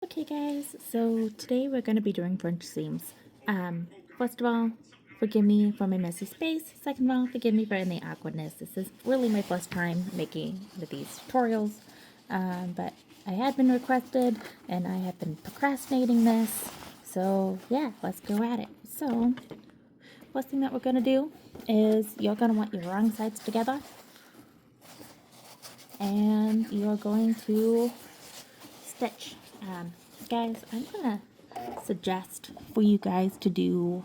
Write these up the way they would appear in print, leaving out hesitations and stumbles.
Okay guys, so today we're going to be doing French seams. First of all, forgive me for my messy space. Second of all, forgive me for any awkwardness. This is really my first time making these tutorials, but I had been requested and I have been procrastinating this. So yeah, let's go at it. So, first thing that we're going to do is you're going to want your wrong sides together and you're going to stitch. Guys, I'm gonna suggest for you guys to do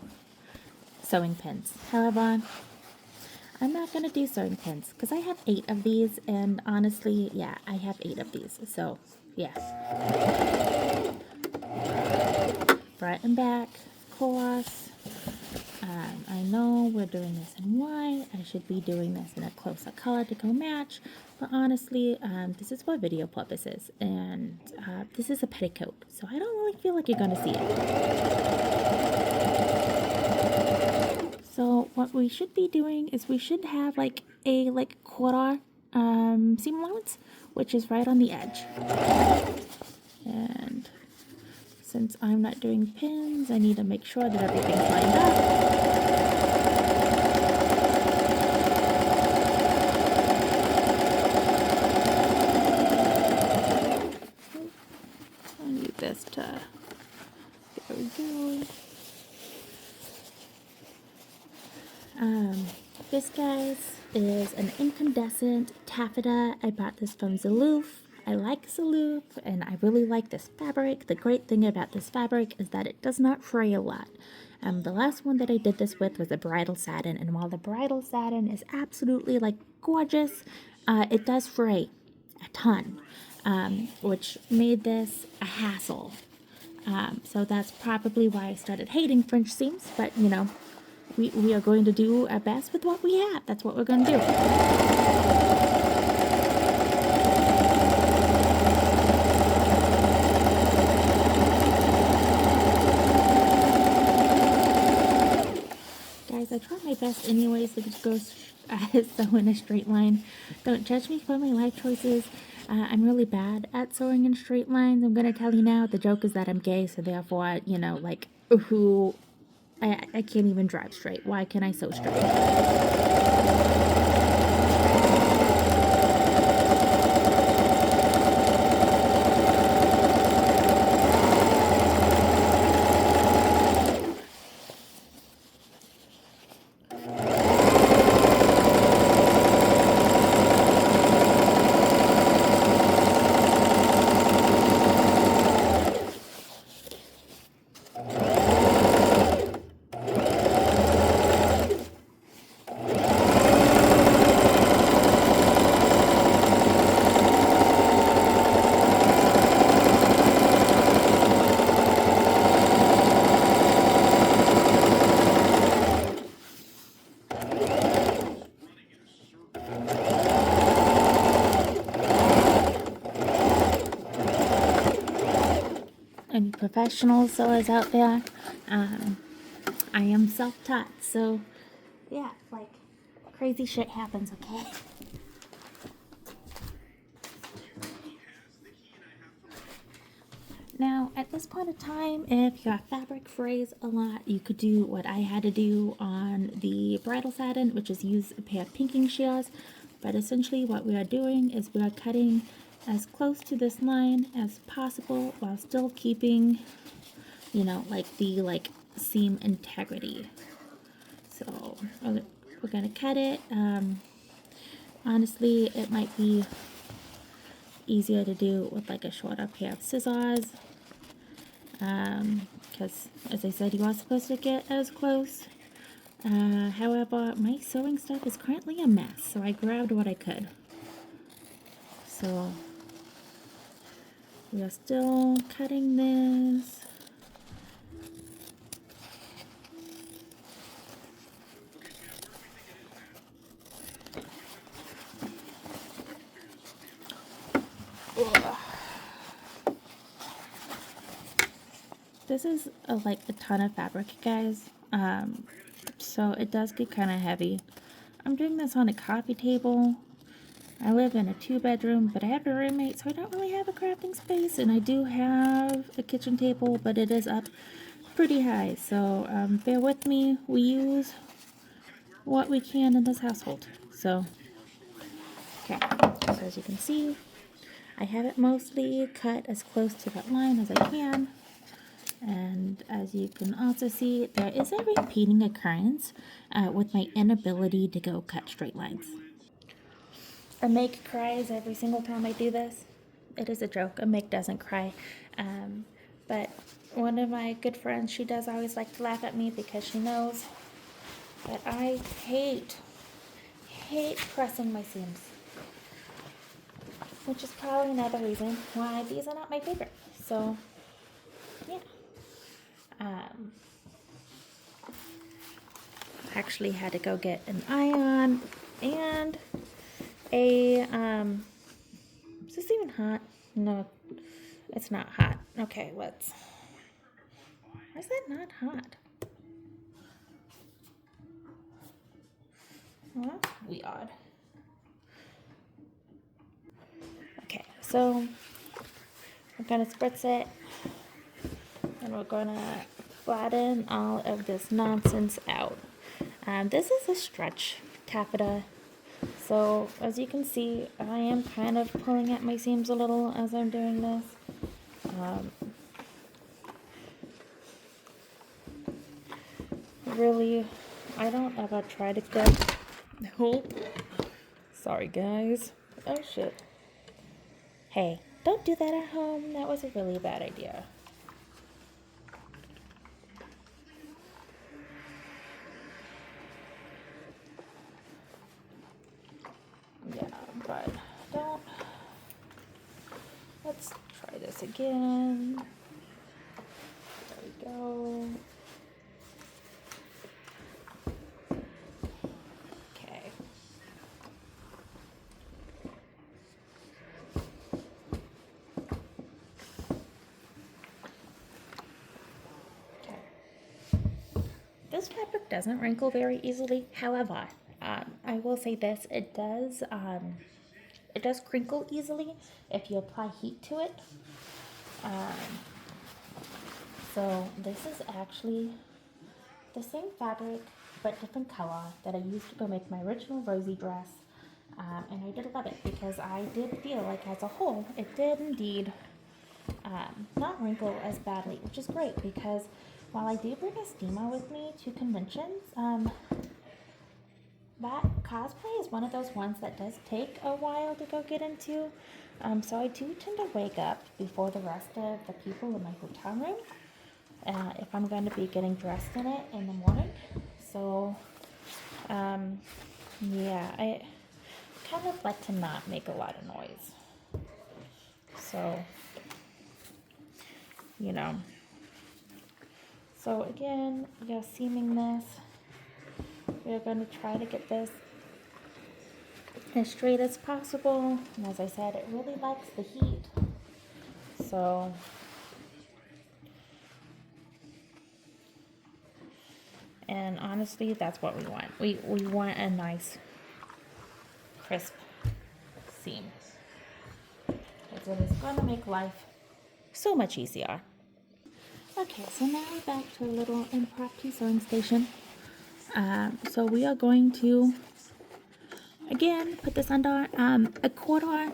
sewing pins. However, I'm not gonna do sewing pins because I have 8 of these, and honestly, yeah, I have 8 of these. So, yeah, front and back, course. I know we're doing this in white. I should be doing this in a closer color to go match. But honestly, this is for video purposes. And this is a petticoat. So I don't really feel like you're going to see it. So what we should be doing is we should have like a quarter seam allowance, which is right on the edge. And since I'm not doing pins, I need to make sure that everything's lined up. I need this to, there we go. This, guys, is an incandescent taffeta. I bought this from Zaloof. I like Zaloof, and I really like this fabric. The great thing about this fabric is that it does not fray a lot. The last one that I did this with was a bridal satin, and while the bridal satin is absolutely, gorgeous, it does fray a ton, which made this a hassle. So that's probably why I started hating French seams, but, you know, we are going to do our best with what we have. That's what we're going to do. Guys, I try my best anyways to just go sew in a straight line. Don't judge me for my life choices. I'm really bad at sewing in straight lines. I'm going to tell you now, the joke is that I'm gay, so therefore, you know, who... I can't even drive straight. Why can I sew straight? Any professional sewers out there? I am self-taught, so yeah, crazy shit happens, okay? Now, at this point in time, if your fabric frays a lot, you could do what I had to do on the bridal satin, which is use a pair of pinking shears. But essentially what we are doing is we are cutting as close to this line as possible while still keeping, you know, the seam integrity. So we're gonna cut it. Honestly, it might be easier to do with a shorter pair of scissors, because as I said, you are supposed to get as close. However, my sewing stuff is currently a mess, so I grabbed what I could. So we are still cutting this. Ugh. This is a ton of fabric, guys. So it does get kind of heavy. I'm doing this on a coffee table. I live in a 2-bedroom, but I have a roommate, so I don't really have a crafting space, and I do have a kitchen table, but it is up pretty high, so bear with me. We use what we can in this household. So, okay, so as you can see, I have it mostly cut as close to that line as I can. And as you can also see, there is a repeating occurrence with my inability to go cut straight lines. Meg cries every single time I do this. It is a joke. Meg doesn't cry. But one of my good friends, she does always like to laugh at me because she knows that I hate pressing my seams. Which is probably another reason why these are not my favorite. So, yeah. Actually had to go get an iron and a, is this even hot? No, it's not hot. Okay, why is that not hot? Well, that's weird. Okay, so we're gonna spritz it and we're gonna flatten all of this nonsense out. This is a stretch taffeta, so as you can see, I am kind of pulling at my seams a little as I'm doing this. Really, I don't ever try to get, oh, sorry guys, oh shit. Hey, don't do that at home, that was a really bad idea. Yeah, but don't. Let's try this again. There we go. Okay. Okay. This fabric doesn't wrinkle very easily. However, I will say this: it does crinkle easily if you apply heat to it. So this is actually the same fabric but different color that I used to go make my original Rosie dress. And I did love it because I did feel like as a whole it did indeed not wrinkle as badly, which is great because while I do bring a steamer with me to conventions, that cosplay is one of those ones that does take a while to go get into. So I do tend to wake up before the rest of the people in my hotel room if I'm going to be getting dressed in it in the morning. So, yeah, I kind of like to not make a lot of noise. So, you know. So again, you're seaming this. We're going to try to get this as straight as possible. And as I said, it really likes the heat. So, and honestly, that's what we want. We want a nice, crisp seam. Because it is going to make life so much easier. Okay, so now we're back to a little impromptu sewing station. So we are going to, again, put this under. A quarter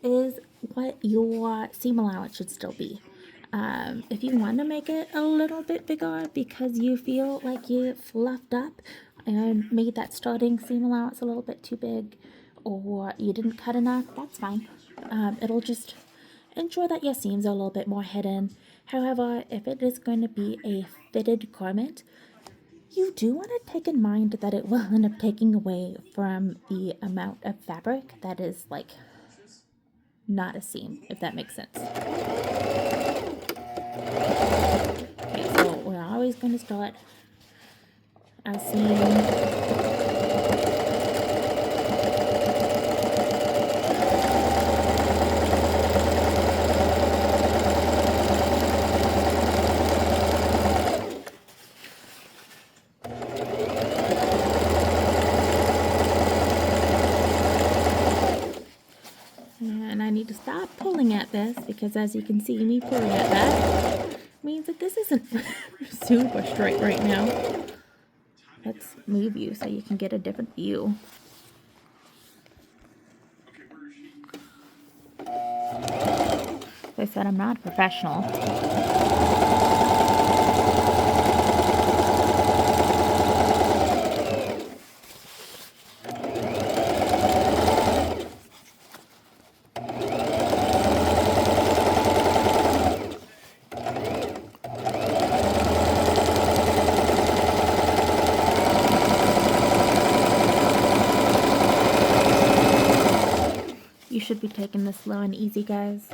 is what your seam allowance should still be. If you want to make it a little bit bigger because you feel like you fluffed up and made that starting seam allowance a little bit too big, or you didn't cut enough, that's fine. It'll just ensure that your seams are a little bit more hidden. However, if it is going to be a fitted garment, you do want to take in mind that it will end up taking away from the amount of fabric that is like not a seam, if that makes sense. Okay, so we're always going to start our seam. stop pulling at this, because as you can see me pulling at that means that this isn't super straight right now. Let's move you so you can get a different view. As I said, I'm not a professional. You should be taking this slow and easy, guys.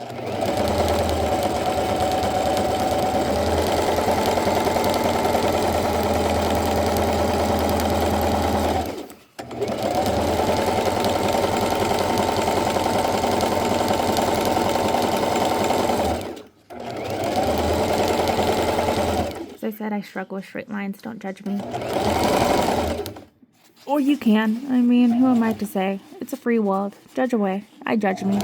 As I said, I struggle with straight lines. Don't judge me. Or you can. I mean, who am I to say? It's a free world. Judge away. I judge me.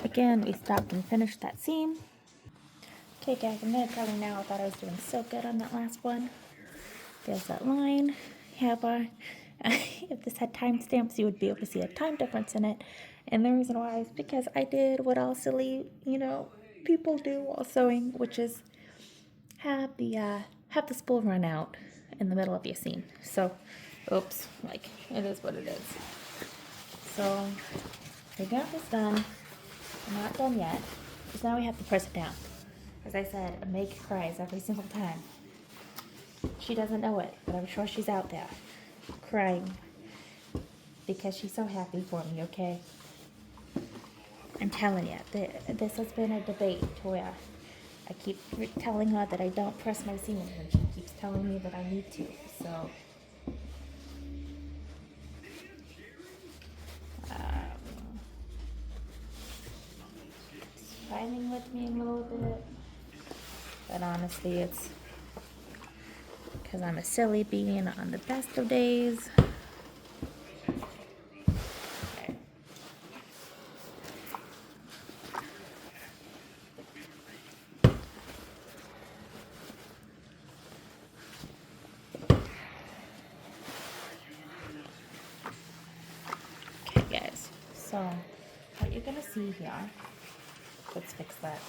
Again, we stopped and finished that seam. Okay guys, I'm gonna tell you now, I thought I was doing so good on that last one. There's that line. However, if this had timestamps, you would be able to see a time difference in it. And the reason why is because I did what all silly, people do while sewing, which is have the spool run out in the middle of your seam. So, oops, it is what it is. So, we got this done. We're not done yet, because now we have to press it down. As I said, Meg cries every single time. She doesn't know it, but I'm sure she's out there crying because she's so happy for me, okay? I'm telling you, this has been a debate to where I keep telling her that I don't press my seams, and she keeps telling me that I need to, so... It's fighting with me a little bit, but honestly, it's because I'm a silly being on the best of days. Okay. Okay, guys, so what you're gonna see here, let's fix that,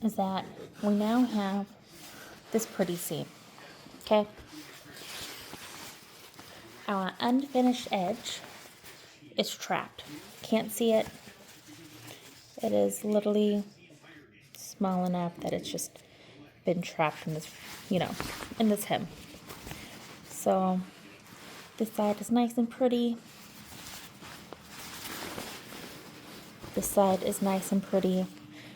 is that we now have this pretty seam, okay? Our unfinished edge is trapped. Can't see it. It is literally small enough that it's just been trapped in this, in this hem. So this side is nice and pretty. This side is nice and pretty.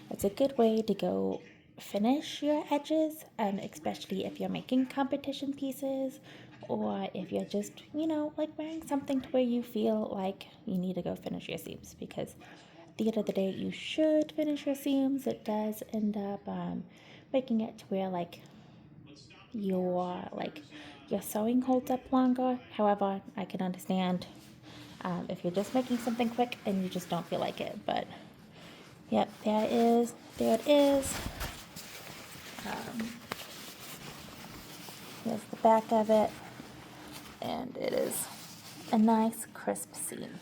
It's a good way to go finish your edges, especially if you're making competition pieces, or if you're just, wearing something to where you feel like you need to go finish your seams, because at the end of the day, you should finish your seams. It does end up making it to where, your sewing holds up longer. However, I can understand if you're just making something quick and you just don't feel like it, but yep, there it is. Here's the back of it, and it is a nice crisp seam.